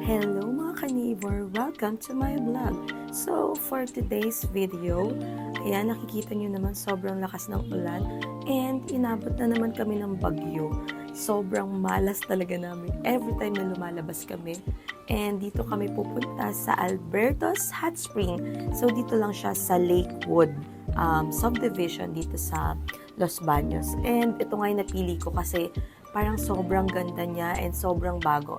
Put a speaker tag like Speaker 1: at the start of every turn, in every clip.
Speaker 1: Hello mga ka-neighbor! Welcome to my vlog! So, for today's video, ayan, nakikita nyo naman sobrang lakas ng ulan and inabot na naman kami ng bagyo. Sobrang malas talaga namin every time na lumalabas kami. And dito kami pupunta sa Alberto's Hot Spring. So, dito lang siya sa Lakewood subdivision dito sa Los Baños. And ito nga yung napili ko kasi parang sobrang ganda niya and sobrang bago.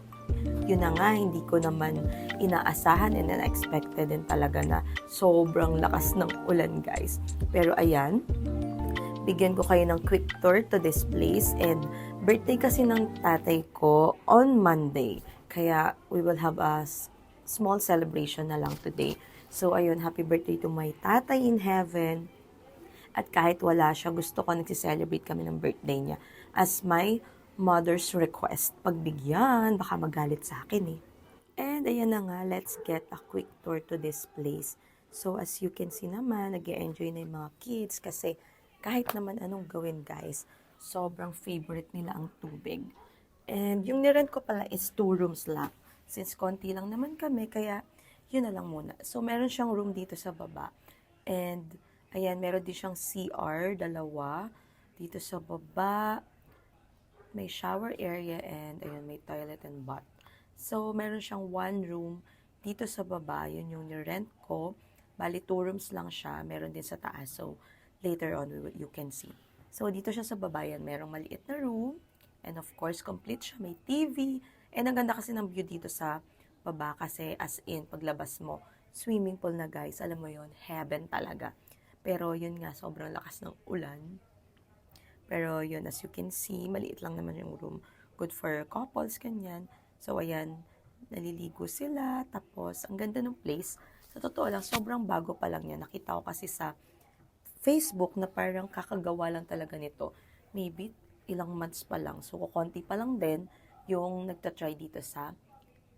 Speaker 1: Yun na nga, hindi ko naman inaasahan and unexpected din talaga na sobrang lakas ng ulan, guys. Pero ayan, bigyan ko kayo ng quick tour to this place. And birthday kasi ng tatay ko on Monday. Kaya we will have a small celebration na lang today. So ayun, happy birthday to my tatay in heaven. At kahit wala siya, gusto ko nagsiselebrate kami ng birthday niya as my mother's request. Pagbigyan, baka magalit sa akin eh. And ayan na nga, let's get a quick tour to this place. So as you can see naman, nag-e-enjoy na yung mga kids kasi kahit naman anong gawin guys, sobrang favorite nila ang tubig. And yung nirent ko pala is 2 rooms lang. Since konti lang naman kami, kaya yun na lang muna. So meron siyang room dito sa baba. And ayan, meron din siyang CR, dalawa. Dito sa baba, may shower area and ayun, may toilet and bath. So, meron siyang 1 room dito sa baba. Yun yung ni-rent ko. Bali, 2 rooms lang siya. Meron din sa taas. So, later on, you can see. So, dito siya sa baba yan. Merong maliit na room. And of course, complete siya. May TV. And ang ganda kasi ng view dito sa baba kasi as in, paglabas mo, swimming pool na guys. Alam mo yon, heaven talaga. Pero yun nga, sobrang lakas ng ulan. Pero yun, as you can see, maliit lang naman yung room. Good for couples, kanyan. So, ayan, naliligo sila. Tapos, ang ganda ng place. Sa totoo lang, sobrang bago pa lang yan. Nakita ko kasi sa Facebook na parang kakagawa lang talaga nito. Maybe ilang months pa lang. So, kukonti pa lang din yung nagtatry dito sa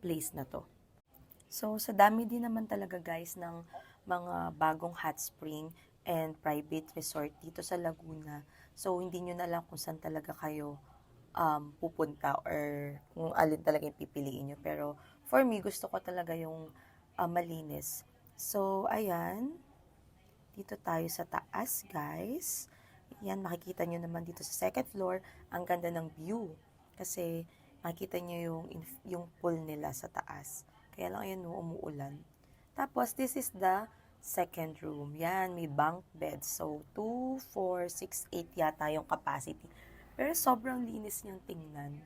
Speaker 1: place na to. So, sa dami din naman talaga guys ng mga bagong hot spring and private resort dito sa Laguna. So, hindi nyo na lang kung saan talaga kayo pupunta or kung alin talaga yung pipiliin nyo. Pero, for me, gusto ko talaga yung malinis. So, ayan. Dito tayo sa taas, guys. Yan, makikita nyo naman dito sa second floor. Ang ganda ng view. Kasi, makikita nyo yung pool nila sa taas. Kaya lang, ayan, umuulan. Tapos, this is the second room. Yan, may bunk bed. So, 2, 4, 6, 8 yata yung capacity. Pero sobrang linis niyang tingnan.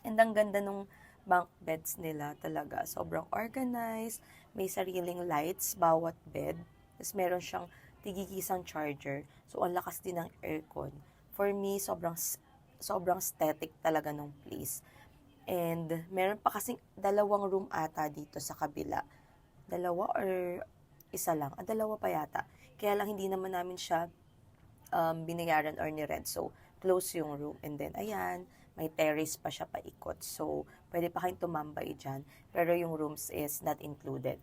Speaker 1: And ang ganda nung bunk beds nila talaga. Sobrang organized. May sariling lights bawat bed. Tapos meron siyang tigikisang charger. So, ang lakas din ng aircon. For me, sobrang aesthetic talaga nung place. And meron pa kasing 2 room ata dito sa kabila. 2 or isa lang. 2 pa yata. Kaya lang hindi naman namin siya binayaran or ni-rent. So, close yung room. And then, ayan, may terrace pa siya paikot. So, pwede pa kayong tumambay dyan. Pero yung rooms is not included.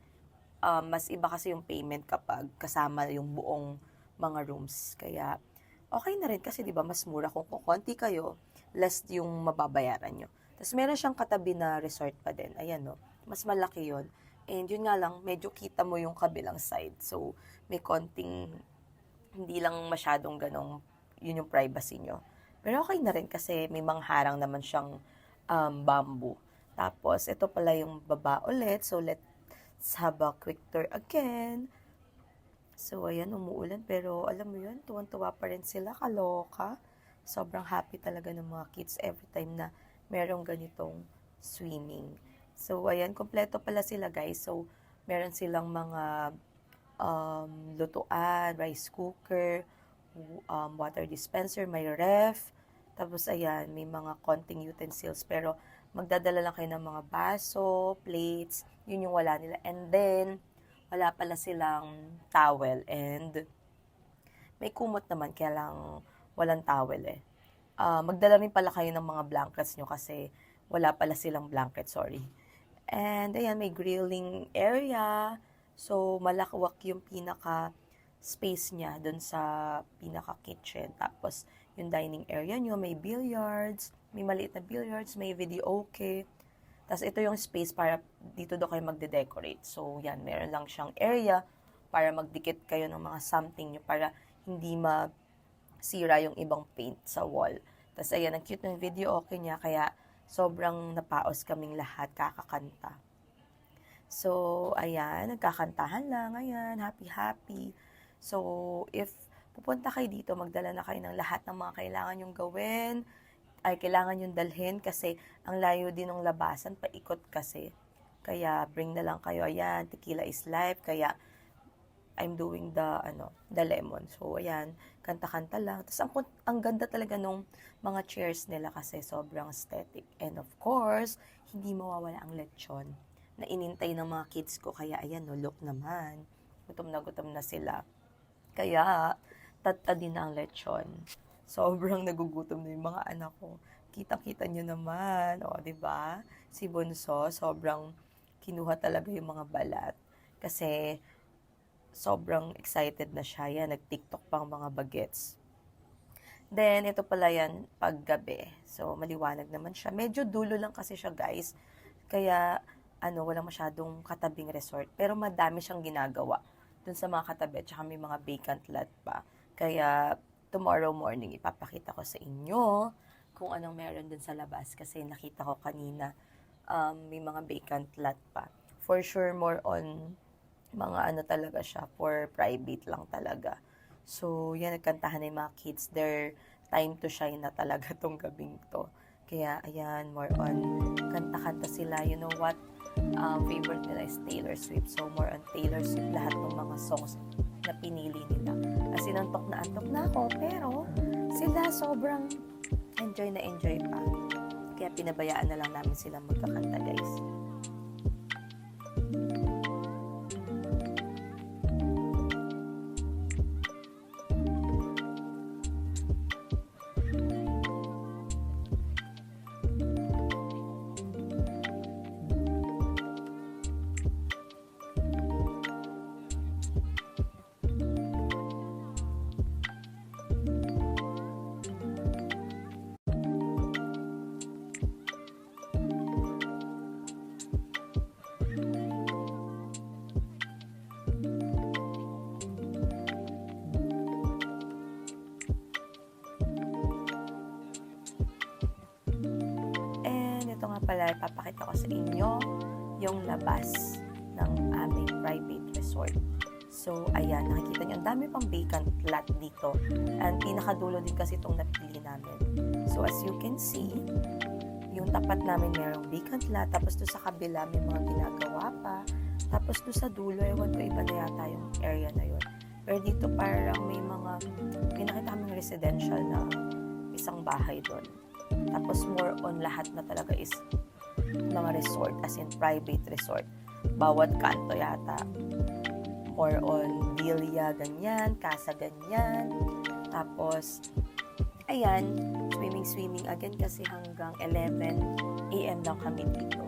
Speaker 1: Mas iba kasi yung payment kapag kasama yung buong mga rooms. Kaya, okay na rin kasi 'di ba mas mura kung konti kayo, less yung mababayaran nyo. Tapos meron siyang katabi na resort pa din. Ayan no, mas malaki yon. And yun nga lang, medyo kita mo yung kabilang side. So, may konting, hindi lang masyadong ganong, yun yung privacy nyo. Pero okay na rin kasi may mga harang naman siyang bamboo. Tapos, ito pala yung baba ulit. So, let's have a quick tour again. So, ayan, umuulan. Pero, alam mo yun, tuwan-tuwa pa rin sila. Kaloka. Sobrang happy talaga ng mga kids every time na merong ganitong swimming. So, ayan, kompleto pala sila, guys. So, meron silang mga lutuan, rice cooker, water dispenser, may ref. Tapos, ayan, may mga konting utensils. Pero, magdadala lang kayo ng mga baso, plates. Yun yung wala nila. And then, wala pala silang towel. And, may kumot naman, kaya lang walang towel eh. Magdala rin pala kayo ng mga blankets nyo kasi wala pala silang blanket, sorry. And ayan, may grilling area. So, malakwak yung pinaka space niya dun sa pinaka kitchen. Tapos, yung dining area nyo, may billiards, may maliit na billiards, may video okay. Tas ito yung space para dito daw kayo magde-decorate. So, yan, meron lang siyang area para magdikit kayo ng mga something nyo para hindi masira yung ibang paint sa wall. Tas ayan, ang cute ng video okay niya, kaya sobrang napaos kaming lahat kakakanta. So, ayan, nagkakantahan lang, ayan, happy-happy. So, if pupunta kayo dito, magdala na kayo ng lahat ng mga kailangan yung gawin, ay kailangan yung dalhin kasi ang layo din ng labasan, paikot kasi. Kaya bring na lang kayo, ayan, tequila is life, kaya I'm doing the lemon. So, ayan, kanta-kanta lang. Tapos, ang ganda talaga nung mga chairs nila kasi sobrang aesthetic. And of course, hindi mawawala ang lechon na inintay ng mga kids ko. Kaya, ayan, no, look naman. Gutom na sila. Kaya, din na ang lechon. Sobrang nagugutom na yung mga anak ko. Kitang-kita nyo naman. O, diba? Si Bunso, sobrang kinuha talaga yung mga balat. Kasi, sobrang excited na siya. Yan, nag-TikTok pang mga bagets. Then, ito pala yan, paggabi. So, maliwanag naman siya. Medyo dulo lang kasi siya, guys. Kaya, walang masyadong katabing resort. Pero madami siyang ginagawa dun sa mga katabi. Tsaka may mga vacant lot pa. Kaya, tomorrow morning, ipapakita ko sa inyo kung anong meron dun sa labas. Kasi nakita ko kanina, may mga vacant lot pa. For sure, more on mga talaga siya, for private lang talaga. So, yan, nagkantahan na yung mga kids. Their time to shine na talaga tong gabing to. Kaya, ayan, more on kanta-kanta sila. You know what? Favorite nila is Taylor Swift. So, more on Taylor Swift lahat ng mga songs na pinili nila. Kasi nantok na ako, pero sila sobrang enjoy pa. Kaya pinabayaan na lang namin silang magkakanta, guys. Pala, ipapakita ko sa inyo yung labas ng aming private resort. So, ayan, nakikita nyo, ang dami pang vacant lot dito. And pinakadulo din kasi itong napili namin. So, as you can see, yung tapat namin mayroong vacant lot. Tapos doon sa kabila, may mga ginagawa pa. Tapos doon sa dulo, ewan ko, iba na yata yung area na yun. Pero dito parang may nakita kaming residential na isang bahay doon. Tapos more on lahat na talaga is mga resort, as in private resort. Bawat kanto yata. More on villa, ganyan, casa, ganyan. Tapos, ayan, swimming again kasi hanggang 11 a.m. lang kami dito.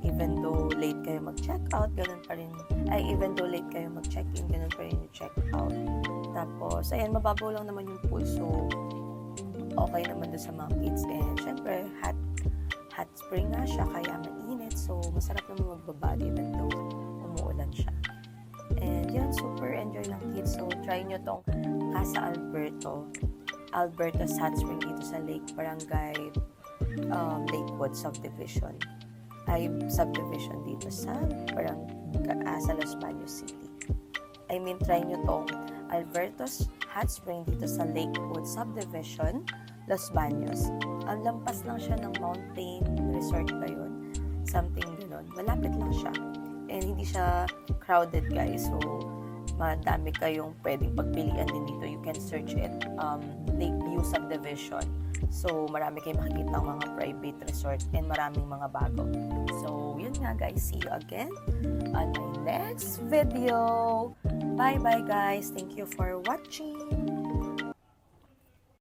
Speaker 1: Even though late kayo mag-check out, ganun pa rin. Even though late kayo mag-check-in, ganun pa rin yung check out. Tapos, ayan, mababaw lang naman yung pool. So, okay naman doon sa mga kids. And syempre, hot spring nga siya, kaya mainit. So, masarap naman magbabad even though umuulan siya. And yan, super enjoy ng kids. So, try nyo tong Casa Alberto's Hot Spring dito sa Lake Barangay Lakewood Subdivision. Subdivision dito sa sa Los Baños City. Try nyo tong Alberto's Hot Spring dito sa Lakewood Subdivision, Los Baños. Ang lampas lang siya ng mountain resort ba yun? Something gano'n. Malapit lang siya. And hindi siya crowded, guys. So, madami kayong pwedeng pagpilian din dito. You can search it, Lakeview Subdivision. So, marami kayong makikita ng mga private resort and maraming mga bago. So, yun nga, guys. See you again on my next video. Bye-bye, guys. Thank you for watching.